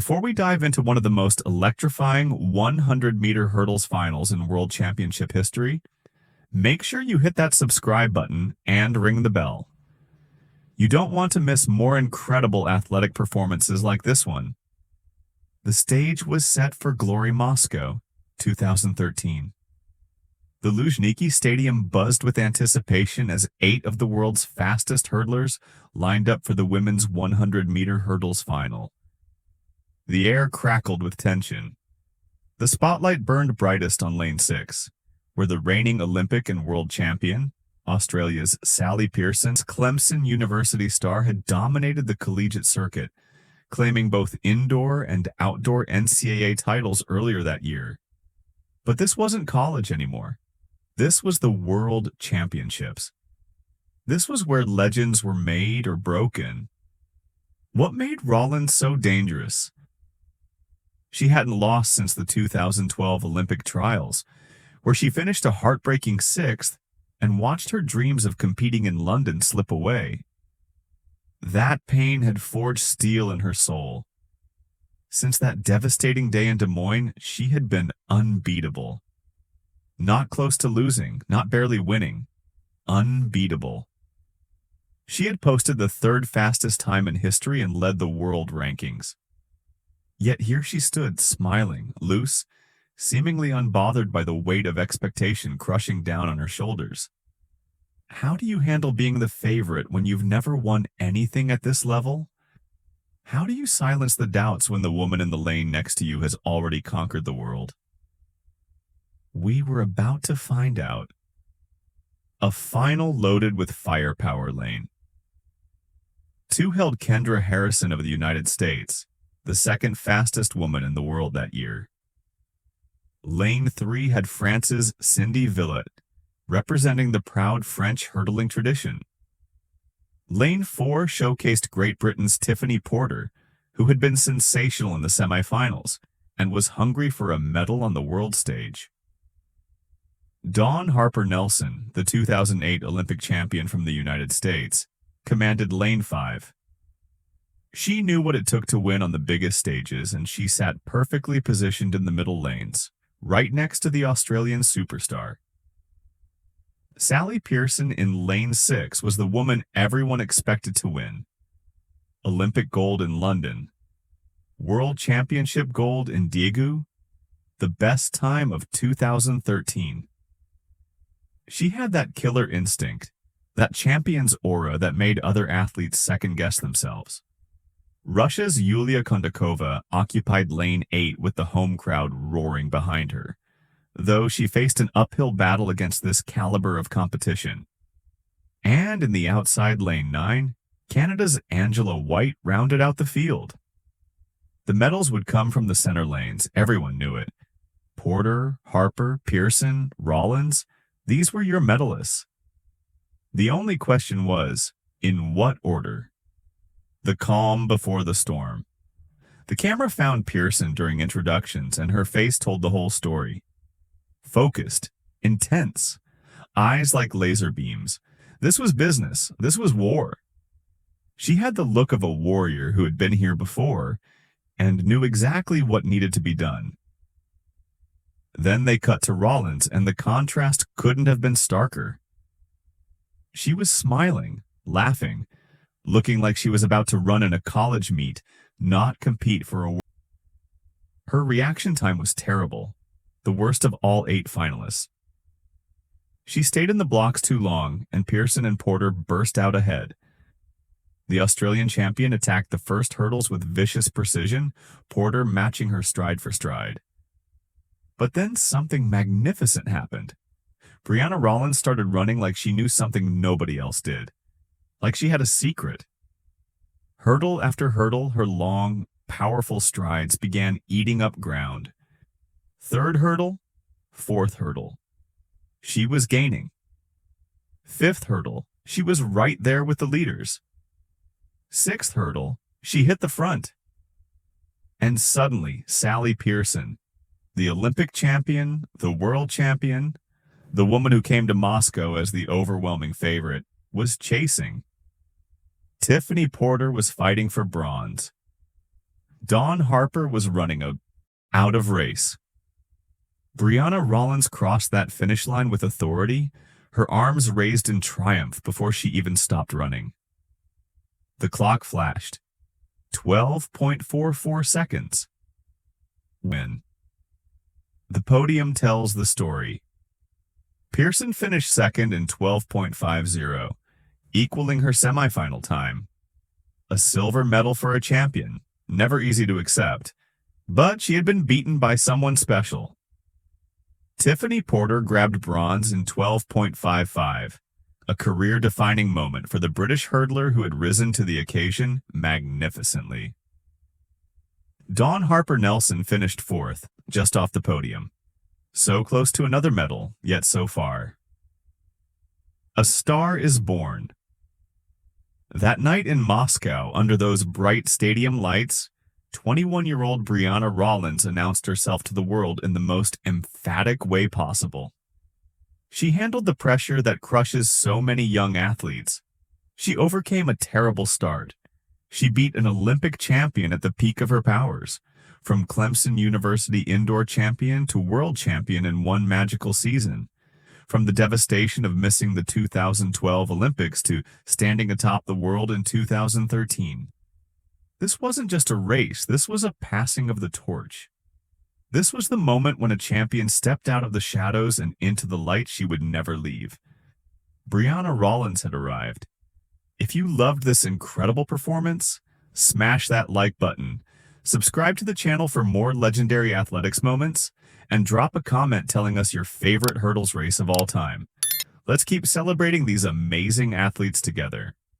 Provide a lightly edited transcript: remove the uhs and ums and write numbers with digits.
Before we dive into one of the most electrifying 100-meter hurdles finals in World Championship history, make sure you hit that subscribe button and ring the bell. You don't want to miss more incredible athletic performances like this one. The stage was set for Glory Moscow, 2013. The Luzhniki Stadium buzzed with anticipation as 8 of the world's fastest hurdlers lined up for the women's 100-meter hurdles final. The air crackled with tension. The spotlight burned brightest on lane 6, where the reigning Olympic and world champion, Australia's Sally Pearson's Clemson University star, had dominated the collegiate circuit, claiming both indoor and outdoor NCAA titles earlier that year. But this wasn't college anymore. This was the World Championships. This was where legends were made or broken. What made Rollins so dangerous? She hadn't lost since the 2012 Olympic trials, where she finished a heartbreaking 6th and watched her dreams of competing in London slip away. That pain had forged steel in her soul. Since that devastating day in Des Moines, she had been unbeatable. Not close to losing, not barely winning. Unbeatable. She had posted the 3rd fastest time in history and led the world rankings. Yet here she stood, smiling, loose, seemingly unbothered by the weight of expectation crushing down on her shoulders. How do you handle being the favorite when you've never won anything at this level? How do you silence the doubts when the woman in the lane next to you has already conquered the world? We were about to find out. A final loaded with firepower lane. 2 held Kendra Harrison of the United States, the 2nd fastest woman in the world that year. Lane 3 had France's Cindy Villet, representing the proud French hurdling tradition. Lane 4 showcased Great Britain's Tiffany Porter, who had been sensational in the semifinals and was hungry for a medal on the world stage. Dawn Harper Nelson, the 2008 Olympic champion from the United States, commanded Lane 5. She knew what it took to win on the biggest stages, and she sat perfectly positioned in the middle lanes, right next to the Australian superstar. Sally Pearson in lane 6 was the woman everyone expected to win. Olympic gold in London, World Championship gold in Daegu, the best time of 2013. She had that killer instinct, that champion's aura that made other athletes second-guess themselves. Russia's Yulia Kondakova occupied lane 8 with the home crowd roaring behind her, though she faced an uphill battle against this caliber of competition. And in the outside lane 9, Canada's Angela White rounded out the field. The medals would come from the center lanes, everyone knew it. Porter, Harper, Pearson, Rollins, these were your medalists. The only question was, in what order? The calm before the storm. The camera found Pearson during introductions, and her face told the whole story. Focused, intense, eyes like laser beams. This was business. This was war. She had the look of a warrior who had been here before and knew exactly what needed to be done. Then they cut to Rollins, and the contrast couldn't have been starker. She was smiling, laughing, looking like she was about to run in a college meet, not compete for a. Her reaction time was terrible, the worst of all 8 finalists. She stayed in the blocks too long, and Pearson and Porter burst out ahead. The Australian champion attacked the first hurdles with vicious precision, Porter matching her stride for stride. But then something magnificent happened. Brianna Rollins started running like she knew something nobody else did. Like she had a secret. Hurdle after hurdle, her long, powerful strides began eating up ground. 3rd hurdle, 4th hurdle. She was gaining. 5th hurdle, she was right there with the leaders. 6th hurdle, she hit the front. And suddenly, Sally Pearson, the Olympic champion, the world champion, the woman who came to Moscow as the overwhelming favorite, was chasing. Tiffany Porter was fighting for bronze. Dawn Harper was running out of race. Brianna Rollins crossed that finish line with authority, her arms raised in triumph before she even stopped running. The clock flashed. 12.44 seconds. Win. The podium tells the story. Pearson finished second in 12.50, equaling her semifinal time. A silver medal for a champion, never easy to accept, but she had been beaten by someone special. Tiffany Porter grabbed bronze in 12.55, a career-defining moment for the British hurdler who had risen to the occasion magnificently. Dawn Harper Nelson finished fourth, just off the podium. So close to another medal, yet so far. A star is born. That night in Moscow, under those bright stadium lights, 21-year-old Brianna Rollins announced herself to the world in the most emphatic way possible. She handled the pressure that crushes so many young athletes. She overcame a terrible start. She beat an Olympic champion at the peak of her powers, from Clemson University indoor champion to world champion in one magical season, from the devastation of missing the 2012 Olympics to standing atop the world in 2013. This wasn't just a race, this was a passing of the torch. This was the moment when a champion stepped out of the shadows and into the light she would never leave. Brianna Rollins had arrived. If you loved this incredible performance, smash that like button, subscribe to the channel for more legendary athletics moments, and drop a comment telling us your favorite hurdles race of all time. Let's keep celebrating these amazing athletes together.